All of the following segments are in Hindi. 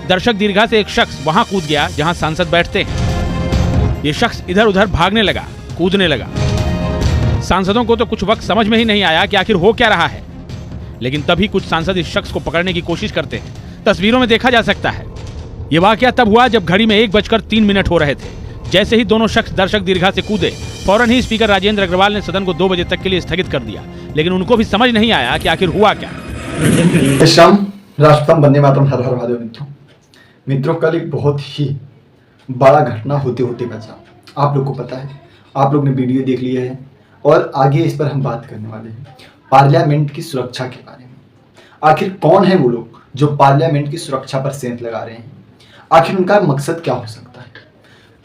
दर्शक दीर्घा से एक शख्स वहां कूद गया जहां सांसद बैठते हैं। ये शख्स इधर उधर भागने लगा, कूदने लगा। सांसदों को तो कुछ वक्त समझ में ही नहीं आया कि आखिर हो क्या रहा है, लेकिन तभी कुछ सांसद इस शख्स को पकड़ने की कोशिश करते हैं। तस्वीरों में देखा जा सकता है। ये वाकया तब हुआ जब घड़ी में 1:03 हो रहे थे। जैसे ही दोनों शख्स दर्शक दीर्घा से कूदे, फौरन ही स्पीकर राजेंद्र अग्रवाल ने सदन को 2 बजे तक के लिए स्थगित कर दिया। लेकिन उनको भी समझ नहीं आया कि आखिर हुआ क्या। राष्ट्रपति वंदे मातरम, हर हर महादेव। मित्रों, कल एक बहुत ही बड़ा घटना होते होते बचा। आप लोग को पता है, आप लोग ने वीडियो देख लिया है और आगे इस पर हम बात करने वाले हैं पार्लियामेंट की सुरक्षा के बारे में। आखिर कौन है वो लोग जो पार्लियामेंट की सुरक्षा पर सेंध लगा रहे हैं? आखिर उनका मकसद क्या हो सकता है?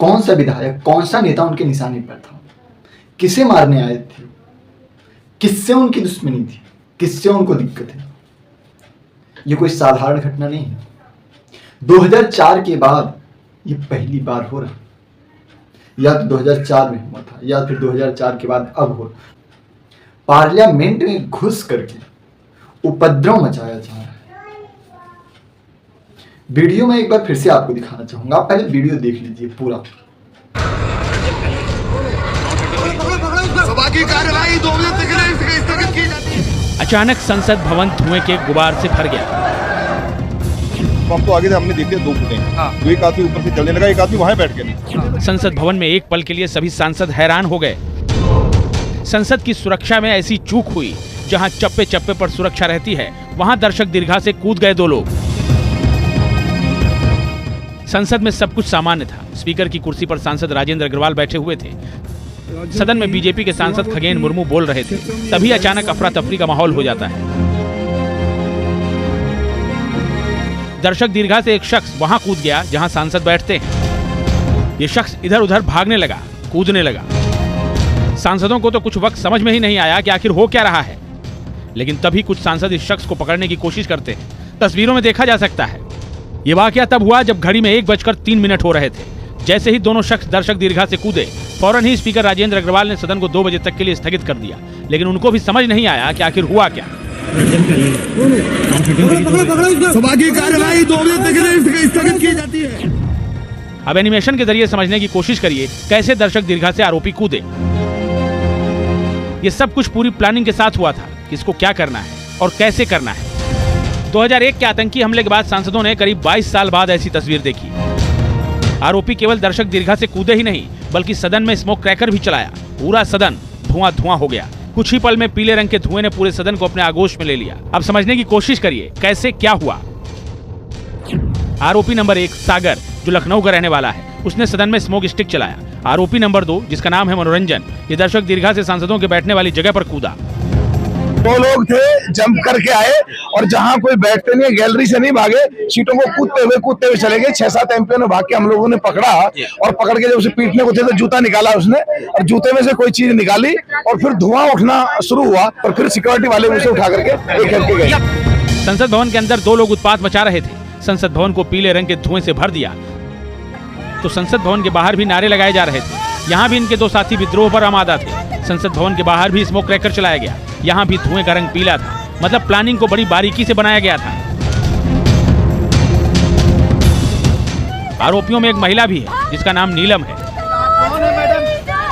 कौन सा विधायक, कौन सा नेता उनके निशाने पर था? किसे मारने आए थे? किससे उनकी दुश्मनी थी? किससे उनको दिक्कत है? ये कोई साधारण घटना नहीं है। 2004 के बाद ये पहली बार हो रहा, या तो 2004 में हुआ था या फिर 2004 के बाद अब हो रहा। पार्लियामेंट में घुस करके उपद्रव मचाया जा रहा है। वीडियो में एक बार फिर से आपको दिखाना चाहूंगा, आप पहले वीडियो देख लीजिए पूरा। सभा की कार्यवाही 2 बजे तक स्थगित की जाती है। अचानक संसद भवन धुएं के गुबार से भर गया। हम तो आगे से हमने देखे 2 फुटे, तो एक आदमी ऊपर से चलने लगा, एक आदमी वहां बैठ गया। संसद भवन में एक पल के लिए सभी सांसद हैरान हो गए। संसद की सुरक्षा में ऐसी चूक हुई, जहां चप्पे चप्पे पर सुरक्षा रहती है, वहां दर्शक दीर्घा से कूद गए 2 लोग। संसद में सब कुछ सामान्य था। स्पीकर की कुर्सी पर सांसद राजेंद्र अग्रवाल बैठे हुए थे। सदन में बीजेपी के सांसद खगेन मुर्मू बोल रहे थे। तभी अचानक अफरा तफरी का माहौल हो जाता है। दर्शक दीर्घा से एक शख्स वहां कूद गया जहां सांसद बैठते हैं। ये शख्स इधर उधर भागने लगा, कूदने लगा। सांसदों को तो कुछ वक्त समझ में ही नहीं आया कि आखिर हो क्या रहा है, लेकिन तभी कुछ सांसद इस शख्स को पकड़ने की कोशिश करते हैं। तस्वीरों में देखा जा सकता है। ये वाकया तब हुआ जब घड़ी में 1:03 हो रहे थे। जैसे ही दोनों शख्स दर्शक दीर्घा से कूदे, फौरन ही स्पीकर राजेंद्र अग्रवाल ने सदन को 2 बजे तक के लिए स्थगित कर दिया। लेकिन उनको भी समझ नहीं आया कि आखिर हुआ क्या। सभा की कार्यवाही 2 बजे तक स्थगित की जाती है। अब एनिमेशन के जरिए समझने की कोशिश करिए कैसे दर्शक दीर्घा से आरोपी कूदे। ये सब कुछ पूरी प्लानिंग के साथ हुआ था, किसको क्या करना है और कैसे करना है। 2001 के आतंकी हमले के बाद सांसदों ने करीब 22 साल बाद ऐसी तस्वीर देखी। आरोपी केवल दर्शक दीर्घा से कूदे ही नहीं, बल्कि सदन में स्मोक क्रैकर भी चलाया। पूरा सदन धुआं हो गया। कुछ ही पल में पीले रंग के धुएं ने पूरे सदन को अपने आगोश में ले लिया। अब समझने की कोशिश करिए कैसे क्या हुआ। आरोपी नंबर 1 सागर, जो लखनऊ का रहने वाला है, उसने सदन में स्मोक स्टिक चलाया। आरोपी नंबर 2, जिसका नाम है मनोरंजन, ये दर्शक दीर्घा से सांसदों के बैठने वाली जगह पर कूदा। 2 लोग थे, जंप करके आए और जहां कोई बैठते नहीं, गैलरी से नहीं भागे, सीटों को कूदते हुए चले गए। 6-7 एमपी ने भाग के हम लोगों ने पकड़ा और पकड़ के जब उसे पीटने को थे तो जूता निकाला उसने, और जूते में से कोई चीज निकाली और फिर धुआं उठना शुरू हुआ और फिर सिक्योरिटी वाले उसे उठा करके एक के गए। संसद भवन के अंदर 2 लोग उत्पात मचा रहे थे। संसद भवन को पीले रंग के धुएं से भर दिया तो संसद भवन के बाहर भी नारे लगाए जा रहे थे। यहाँ भी इनके 2 साथी विद्रोह पर आमादा थे। संसद भवन के बाहर भी स्मोक क्रैकर चलाया गया। यहाँ भी धुएं का रंग पीला था। मतलब प्लानिंग को बड़ी बारीकी से बनाया गया था। आरोपियों में एक महिला भी है, जिसका नाम नीलम है। कौन है मैडम?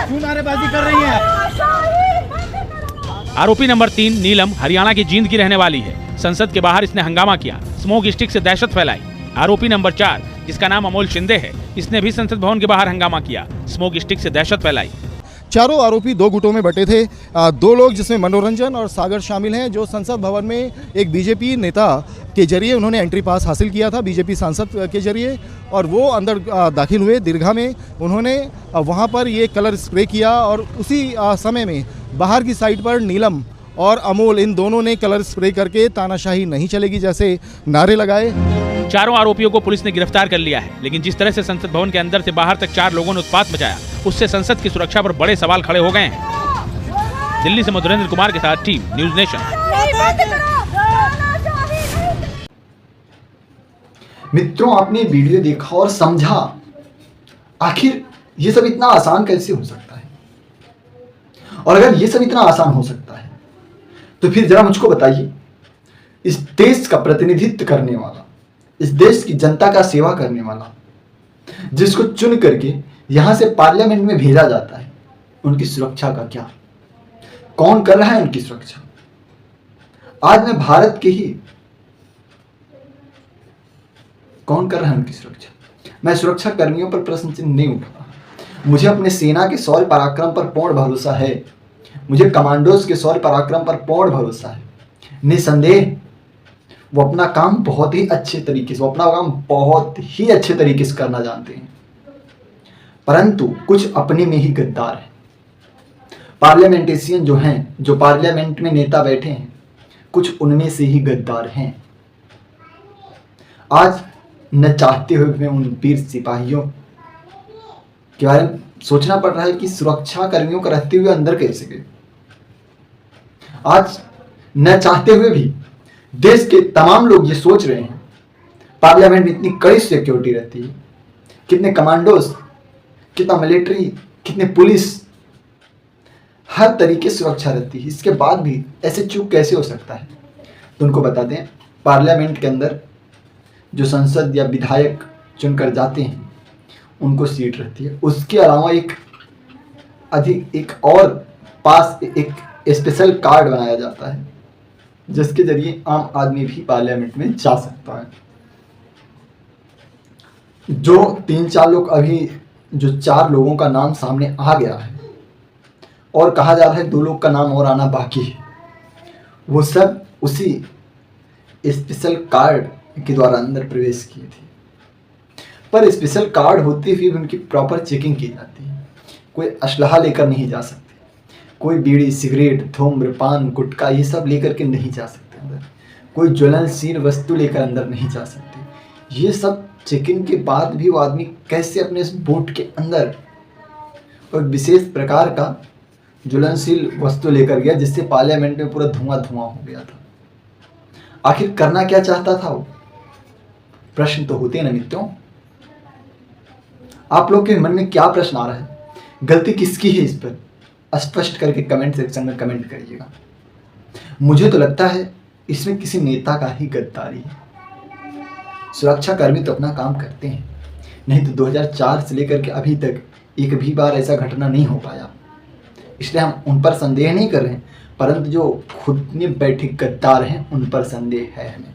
क्यों नारेबाजी कर रही हैं? आरोपी नंबर 3 नीलम हरियाणा की जींद की रहने वाली है। संसद के बाहर इसने हंगामा किया, स्मोक स्टिक से दहशत फैलाई। आरोपी नंबर 4, जिसका नाम अमोल शिंदे है, इसने भी संसद भवन के बाहर हंगामा किया, स्मोक स्टिक से दहशत फैलाई। चारों आरोपी 2 गुटों में बटे थे। 2 लोग जिसमें मनोरंजन और सागर शामिल हैं, जो संसद भवन में एक बीजेपी नेता के जरिए उन्होंने एंट्री पास हासिल किया था, बीजेपी सांसद के जरिए, और वो अंदर दाखिल हुए दीर्घा में। उन्होंने वहाँ पर ये कलर स्प्रे किया और उसी समय में बाहर की साइड पर नीलम और अमोल, इन दोनों ने कलर स्प्रे करके तानाशाही नहीं चलेगी जैसे नारे लगाए। चारों आरोपियों को पुलिस ने गिरफ्तार कर लिया है। लेकिन जिस तरह से संसद भवन के अंदर से बाहर तक 4 लोगों ने उत्पात मचाया, उससे संसद की सुरक्षा पर बड़े सवाल खड़े हो गए हैं। दिल्ली से मधुरेंद्र कुमार के साथ टीम न्यूज़ नेशन। मित्रों, आपने वीडियो देखा और समझा आखिर ये सब इतना आसान कैसे हो सकता है। और अगर ये सब इतना आसान हो सकता है तो फिर जरा मुझको बताइए, इस देश का प्रतिनिधित्व करने वाला इस देश की जनता का सेवा करने वाला, जिसको चुन करके यहां से पार्लियामेंट में भेजा जाता है, उनकी सुरक्षा का क्या? कौन कर रहा है उनकी सुरक्षा? आज मैं भारत के ही, कौन कर रहा है उनकी सुरक्षा? मैं सुरक्षा कर्मियों पर प्रश्न चिन्ह नहीं उठा। मुझे अपने सेना के शौर्य पराक्रम पर पूर्ण भरोसा है। मुझे कमांडोज के शौर्य पराक्रम पर पूर्ण भरोसा है। निसंदेह वो अपना काम बहुत ही अच्छे तरीके से, करना जानते हैं, परंतु कुछ अपने में ही गद्दार हैं। पार्लियामेंटेशियन जो हैं, जो पार्लियामेंट में नेता बैठे हैं, कुछ उनमें से ही गद्दार हैं। आज न चाहते हुए भी उन वीर सिपाहियों के बारे में सोचना पड़ रहा है कि सुरक्षा कर्मियों का रहते हुए अंदर कैसे गए। आज न चाहते हुए भी देश के तमाम लोग ये सोच रहे हैं, पार्लियामेंट में इतनी कड़ी सिक्योरिटी रहती है, कितने कमांडोज, कितना मिलिट्री, कितने पुलिस, हर तरीके से सुरक्षा रहती है, इसके बाद भी ऐसे चूक कैसे हो सकता है? तो उनको बता दें, पार्लियामेंट के अंदर जो संसद या विधायक चुनकर जाते हैं उनको सीट रहती है। उसके अलावा एक और पास एक स्पेशल कार्ड बनाया जाता है, जिसके जरिए आम आदमी भी पार्लियामेंट में जा सकता है। जो 3-4 लोग अभी, जो 4 लोगों का नाम सामने आ गया है और कहा जा रहा है 2 लोग का नाम और आना बाकी है, वो सब उसी स्पेशल कार्ड के द्वारा अंदर प्रवेश किए थे। पर स्पेशल कार्ड होते हुए उनकी प्रॉपर चेकिंग की जाती है। कोई असलहा लेकर नहीं जा सकते, कोई बीड़ी, सिगरेट, धूम्रपान, गुटखा ये सब लेकर के नहीं जा सकते अंदर, कोई ज्वलनशील वस्तु लेकर अंदर नहीं जा सकते। ये सब चेकिंग के बाद भी वो आदमी कैसे अपने इस बोट के अंदर एक विशेष प्रकार का ज्वलनशील वस्तु लेकर गया, जिससे पार्लियामेंट में पूरा धुआं धुआं हो गया था। आखिर करना क्या चाहता था वो? प्रश्न तो होते हैं ना मित्रों। आप लोग के मन में क्या प्रश्न आ रहा है? गलती किसकी है? इस पर स्पष्ट करके कमेंट सेक्शन में कमेंट करिएगा। मुझे तो लगता है इसमें किसी नेता का ही गद्दारी है। सुरक्षा कर्मी तो अपना काम करते हैं, नहीं तो 2004 से लेकर के अभी तक एक भी बार ऐसा घटना नहीं हो पाया। इसलिए हम उन पर संदेह नहीं कर रहे हैं, परंतु जो खुद में बैठे गद्दार हैं उन पर संदेह है हमें।